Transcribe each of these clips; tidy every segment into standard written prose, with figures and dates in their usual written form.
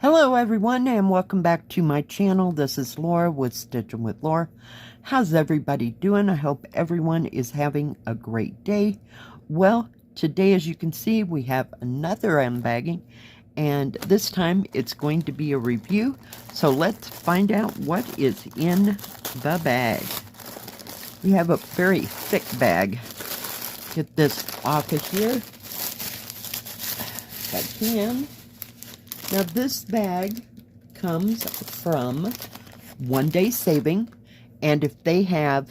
Hello everyone and welcome back to my channel. This is Laura with Stitching with Laura. How's everybody doing? I hope everyone is having a great day. Well, today as you can see we have another unbagging and this time it's going to be a review. So let's find out what is in the bag. We have a very thick bag. Get this off of here if I can. Now this bag comes from OneDaySaving, and if they have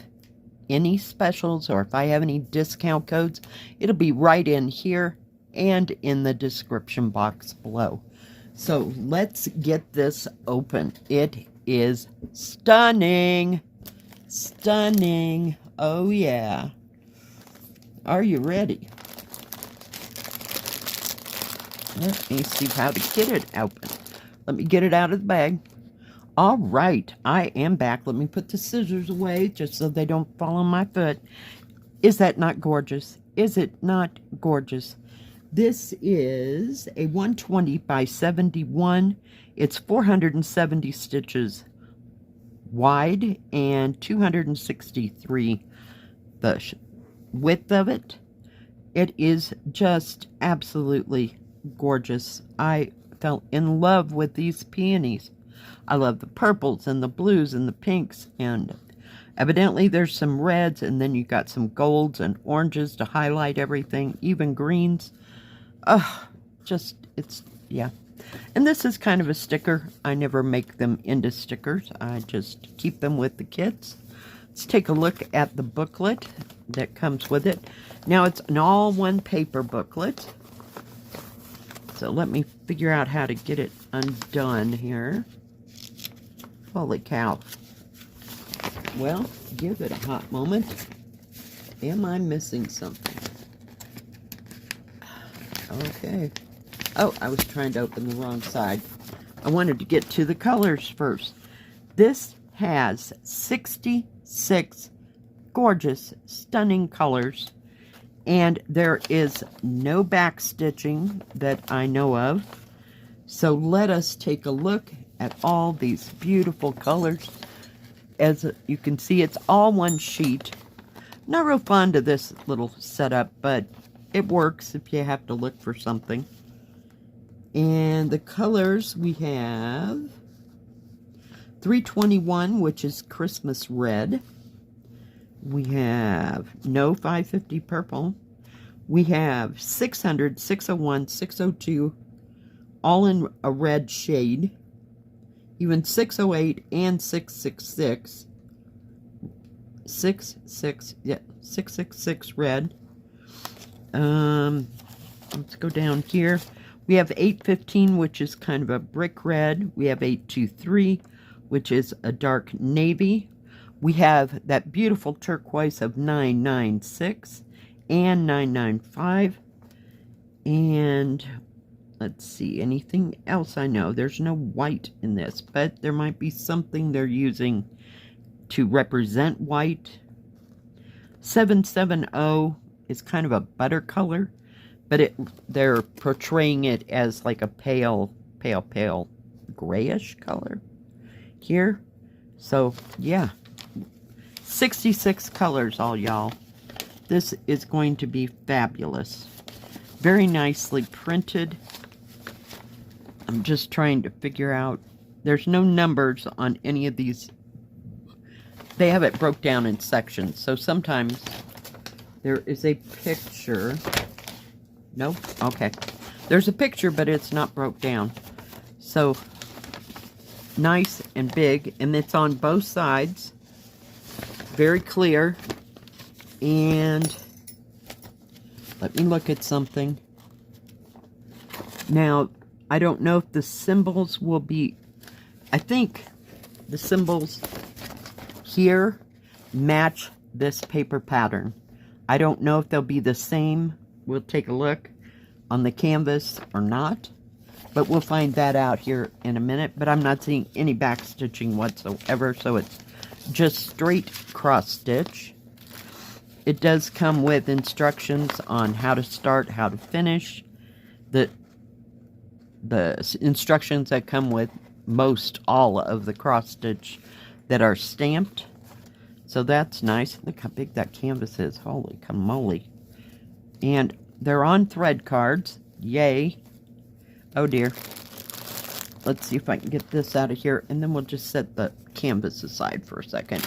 any specials or if I have any discount codes, it'll be right in here and in the description box below. So let's get this open. It is stunning. Stunning. Oh yeah. Are you ready? Let me see how to get it open. Let me get it out of the bag. All right, I am back. Let me put the scissors away just so they don't fall on my foot. Is that not gorgeous? Is it not gorgeous? This is a 120 by 71. It's 470 stitches wide and 263 the width of it. It is just absolutely gorgeous. I fell in love with these peonies. I love the purples and the blues and the pinks, and evidently there's some reds, and then you got some golds and oranges to highlight everything, even greens. Yeah. And this is kind of a sticker. I never make them into stickers. I just keep them with the kids. Let's take a look at the booklet that comes with it. Now it's an all-one paper booklet. So let me figure out how to get it undone here. Holy cow. Well, give it a hot moment. Am I missing something? Okay. Oh, I was trying to open the wrong side. I wanted to get to the colors first. This has 66 gorgeous, stunning colors. And there is no back stitching that I know of. So let us take a look at all these beautiful colors. As you can see, it's all one sheet. Not real fond of this little setup, but it works if you have to look for something. And the colors we have 321, which is Christmas red. We have no 550 purple. We have 600, 601, 602, all in a red shade. Even 608 and 666. 666 red. Let's go down here. We have 815, which is kind of a brick red. We have 823, which is a dark navy. We have that beautiful turquoise of 996 and 995. And let's see, anything else I know? There's no white in this, but there might be something they're using to represent white. 770 is kind of a butter color, but they're portraying it as like a pale grayish color here. So, yeah. 66 colors, all y'all. This is going to be fabulous. Very nicely printed. I'm just trying to figure out. There's no numbers on any of these. They have it broke down in sections. So sometimes there is a picture. Nope. Okay. There's a picture, but it's not broke down. So nice and big. And it's on both sides. Very clear. And let me look at something. Now, I don't know if the symbols will be, I think the symbols here match this paper pattern. I don't know if they'll be the same. We'll take a look on the canvas or not. But we'll find that out here in a minute. But I'm not seeing any back stitching whatsoever, so it's just straight cross stitch. It does come with instructions on how to start, how to finish. The the instructions that come with most all of the cross stitch that are stamped. So that's nice. Look how big that canvas is. Holy moly. And they're on thread cards. Yay. Oh dear. Let's see if I can get this out of here, and then we'll just set the canvas aside for a second.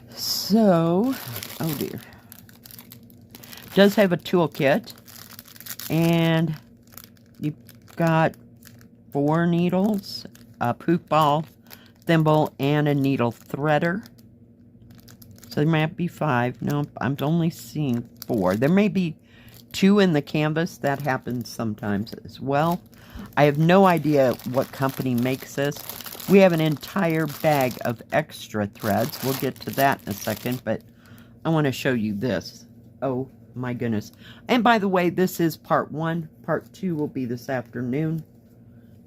So, oh dear. Does have a toolkit, and you've got 4 needles, a poof ball, thimble, and a needle threader. So there might be 5. No, I'm only seeing 4. There may be 2 in the canvas. That happens sometimes as well. I have no idea what company makes this. We have an entire bag of extra threads. We'll get to that in a second, but I want to show you this. Oh my goodness. And by the way, this is part 1. Part 2 will be this afternoon.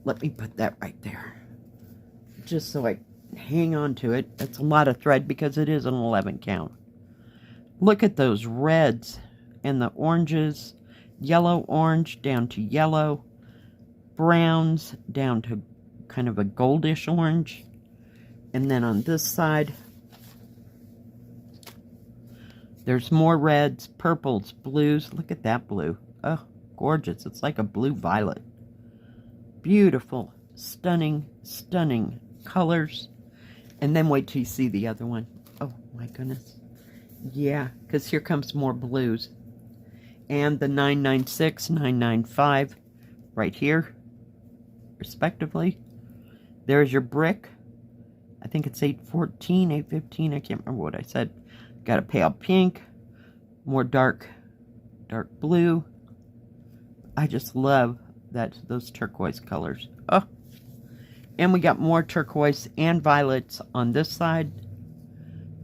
Let me put that right there, just so I hang on to it. It's a lot of thread because it is an 11 count. Look at those reds and the oranges, yellow orange down to yellow, browns down to kind of a goldish orange, and then on this side there's more reds, purples, blues. Look at that blue. Oh, gorgeous. It's like a blue violet. Beautiful, stunning, stunning colors. And then wait till you see the other one. Oh my goodness. Yeah, because here comes more blues. And the 996, 995 right here, respectively. There's your brick. I think it's 814, 815. I can't remember what I said. Got a pale pink, more dark blue. I just love those turquoise colors. Oh, and we got more turquoise and violets on this side.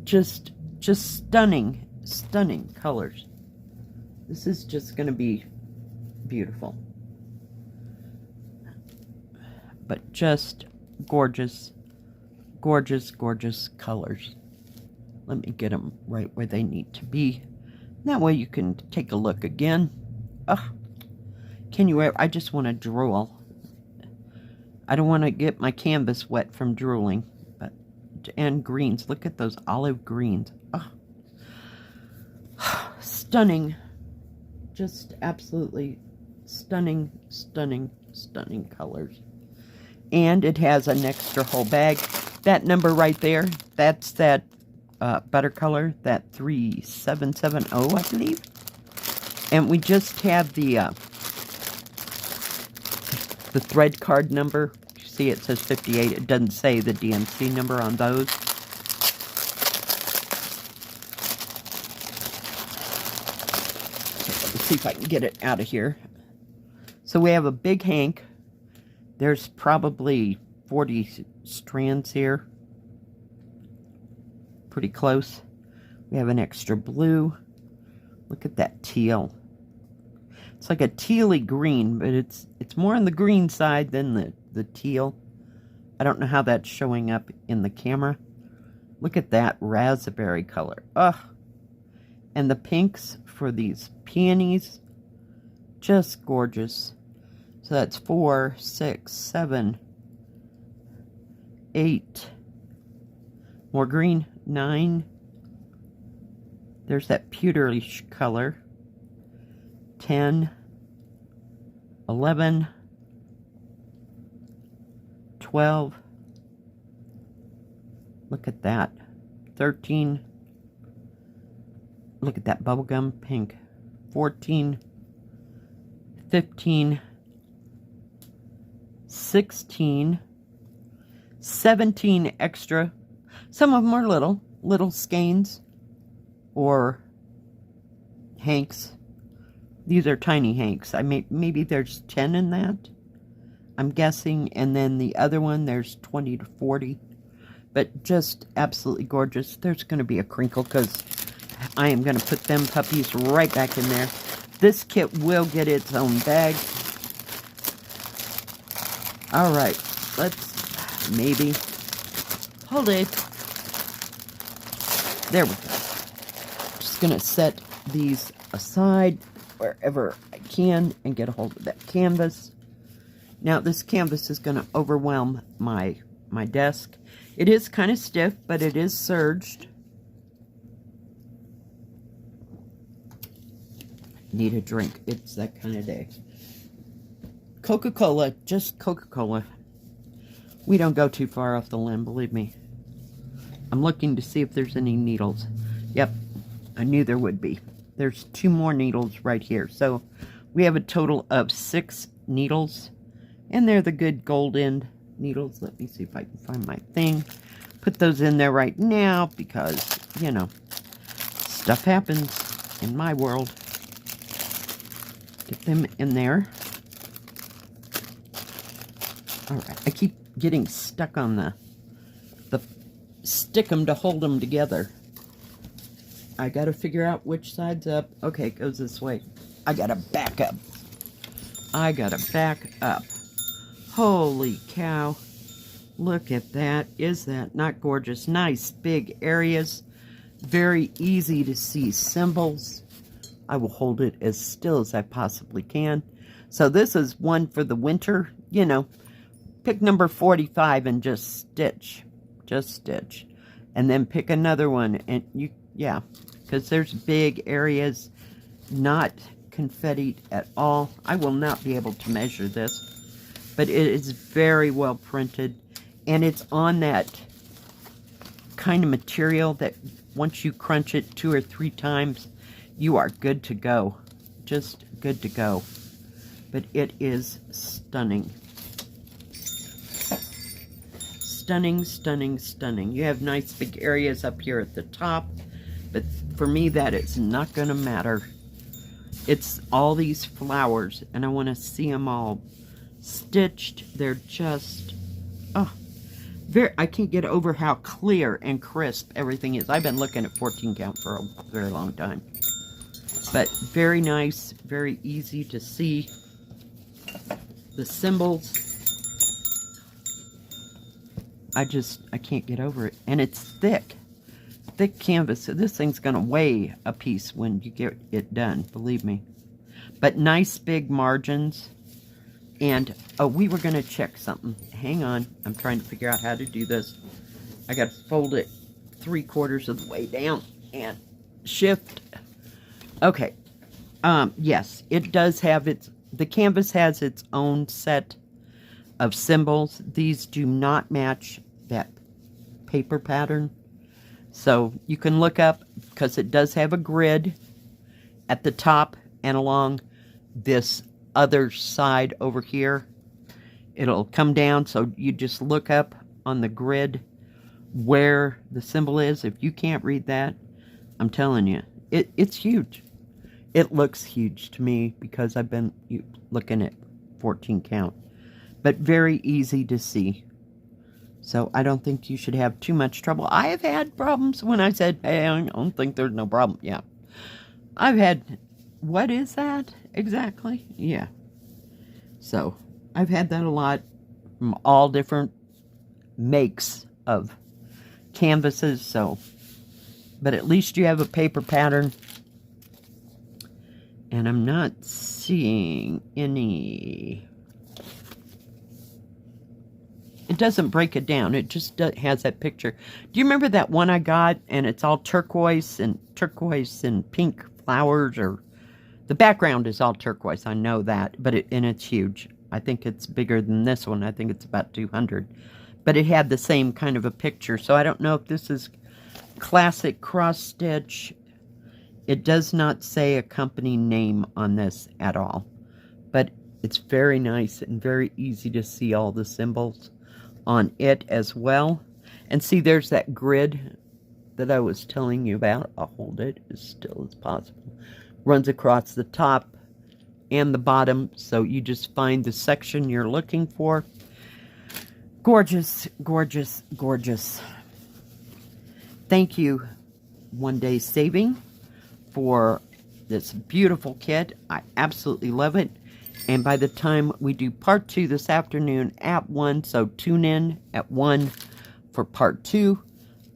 Just stunning, stunning colors. This is just going to be beautiful. But just gorgeous, gorgeous, gorgeous colors. Let me get them right where they need to be. That way you can take a look again. Oh, can you ever? I just want to drool. I don't want to get my canvas wet from drooling. And greens. Look at those olive greens. Oh. Stunning. Just absolutely stunning, stunning, stunning colors. And it has an extra whole bag. That number right there, that's that butter color, that 3770, I believe. And we just have the thread card number. You see it says 58. It doesn't say the DMC number on those. Let's see if I can get it out of here. So we have a big hank. There's probably 40 strands here. Pretty close. We have an extra blue. Look at that teal. It's like a tealy green, but it's more on the green side than the teal. I don't know how that's showing up in the camera. Look at that raspberry color. Ugh. And the pinks for these peonies. Just gorgeous. So that's 4, 6, 7, 8. More green. 9. There's that pewterish color. 10, 11, 12. Look at that. 13. Look at that bubblegum pink. 14, 15, 16, 17 extra. Some of them are little skeins or hanks. These are tiny hanks. Maybe there's 10 in that, I'm guessing. And then the other one, there's 20 to 40. But just absolutely gorgeous. There's going to be a crinkle because I am going to put them puppies right back in there. This kit will get its own bag. All right. Let's maybe hold it. There we go. Just going to set these aside wherever I can and get a hold of that canvas. Now this canvas is going to overwhelm my desk. It is kind of stiff, but it is serged. Need a drink. It's that kind of day. Coca-Cola, just Coca-Cola. We don't go too far off the limb, believe me. I'm looking to see if there's any needles. Yep, I knew there would be. There's 2 more needles right here. So we have a total of 6 needles. And they're the good gold end needles. Let me see if I can find my thing. Put those in there right now because, you know, stuff happens in my world. Get them in there. Alright, I keep getting stuck on the stick them to hold them together. I gotta figure out which side's up. Okay, it goes this way. I gotta back up. I gotta back up. Holy cow. Look at that. Is that not gorgeous? Nice big areas. Very easy to see symbols. I will hold it as still as I possibly can. So this is one for the winter. You know, pick number 45 and just stitch. Just stitch. And then pick another one. And you, yeah, because there's big areas, not confettied at all. I will not be able to measure this, but it is very well printed. And it's on that kind of material that once you crunch it 2 or 3 times, you are good to go. Just good to go. But it is stunning. Stunning, stunning, stunning. You have nice big areas up here at the top, but for me that is not going to matter. It's all these flowers, and I want to see them all stitched. They're just, oh, I can't get over how clear and crisp everything is. I've been looking at 14 count for a very long time. But very nice, very easy to see. The symbols, I can't get over it. And it's thick canvas. So this thing's going to weigh a piece when you get it done, believe me. But nice big margins. And, oh, we were going to check something. Hang on. I'm trying to figure out how to do this. I got to fold it 3/4 of the way down and shift. Okay. Yes, it does have the canvas has its own set of symbols. These do not match that paper pattern. So you can look up, because it does have a grid at the top and along this other side over here. It'll come down, so you just look up on the grid where the symbol is. If you can't read that, I'm telling you, it's huge. It looks huge to me because I've been looking at 14 count. But very easy to see. So I don't think you should have too much trouble. I have had problems when I said, hey, I don't think there's no problem. Yeah. I've had, what is that exactly? Yeah. So I've had that a lot from all different makes of canvases. So, but at least you have a paper pattern. And I'm not seeing any. It doesn't break it down. It just has that picture. Do you remember that one I got? And it's all turquoise and pink flowers, or the background is all turquoise. I know that, but it's huge. I think it's bigger than this one. I think it's about 200. But it had the same kind of a picture. So I don't know if this is classic cross stitch. It does not say a company name on this at all. But it's very nice and very easy to see all the symbols on it as well. And see, there's that grid that I was telling you about. I'll hold it as still as possible. Runs across the top and the bottom, so you just find the section you're looking for. Gorgeous, gorgeous, gorgeous. Thank you, OneDaySaving, for this beautiful kit. I absolutely love it. And by the time we do part 2 this afternoon at 1, so tune in at 1 for part 2,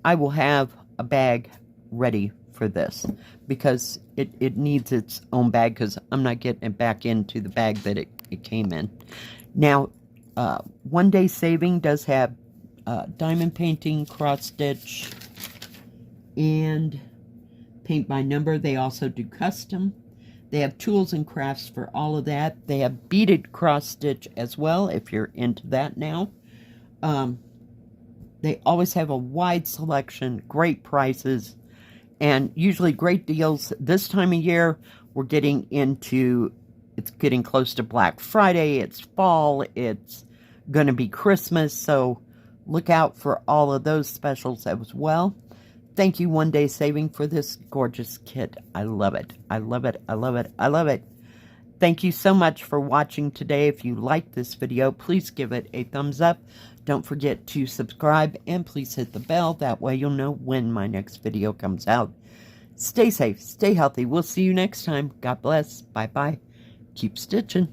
I will have a bag ready for this because it needs its own bag because I'm not getting it back into the bag that it came in. Now, OneDaySaving does have diamond painting, cross stitch, and paint by number. They also do custom. They have tools and crafts for all of that. They have beaded cross stitch as well if you're into that now. They always have a wide selection, great prices, and usually great deals. This time of year, we're getting into, it's getting close to Black Friday, it's fall, it's going to be Christmas, so look out for all of those specials as well. Thank you, OneDaySaving, for this gorgeous kit. I love it. I love it. I love it. I love it. Thank you so much for watching today. If you liked this video, please give it a thumbs up. Don't forget to subscribe and please hit the bell. That way you'll know when my next video comes out. Stay safe. Stay healthy. We'll see you next time. God bless. Bye-bye. Keep stitching.